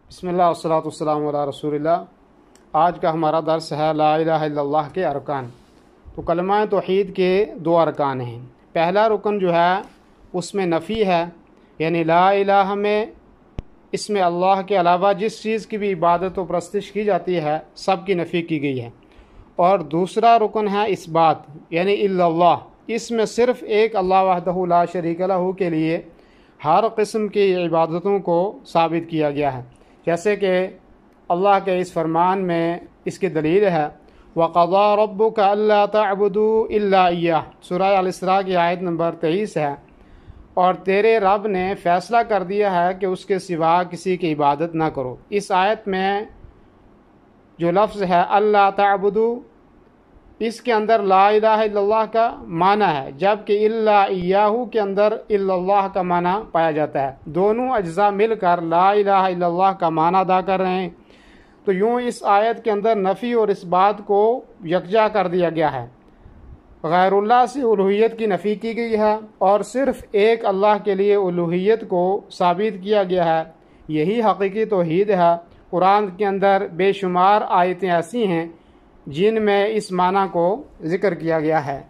بسم اللہ والصلاۃ والسلام علی رسول اللہ۔ آج کا ہمارا درس ہے لا الہ الا اللہ کے ارکان۔ تو کلمہ توحید کے دو ارکان ہیں۔ پہلا رکن جو ہے اس میں نفی ہے، یعنی لا الہ میں اس میں اللہ کے علاوہ جس چیز کی بھی عبادت و پرستش کی جاتی ہے سب کی نفی کی گئی ہے۔ اور دوسرا رکن ہے اثبات، یعنی الا اللہ، اس میں صرف ایک اللہ وحدہ لا شریک لہ کے لیے ہر قسم کی عبادتوں کو ثابت کیا گیا ہے، جیسے کہ اللہ کے اس فرمان میں اس کی دلیل ہے وَقَضَىٰ رَبُّكَ أَلَّا تَعْبُدُوا إِلَّا إِيَّاهُ، سورہ الاسراء کی آیت نمبر 23 ہے۔ اور تیرے رب نے فیصلہ کر دیا ہے کہ اس کے سوا کسی کی عبادت نہ کرو۔ اس آیت میں جو لفظ ہے اللہ تعبدو، اس کے اندر لا الہ الا اللہ کا معنی ہے، جبکہ الا ایاہ کے اندر الا اللہ کا معنی پایا جاتا ہے۔ دونوں اجزاء مل کر لا الہ الا اللہ کا معنی ادا کر رہے ہیں۔ تو یوں اس آیت کے اندر نفی اور اس بات کو یکجا کر دیا گیا ہے۔ غیر اللہ سے الوہیت کی نفی کی گئی ہے اور صرف ایک اللہ کے لیے الوہیت کو ثابت کیا گیا ہے۔ یہی حقیقی توحید ہے۔ قرآن کے اندر بے شمار آیتیں ایسی ہیں جن میں اس معنی کو ذکر کیا گیا ہے۔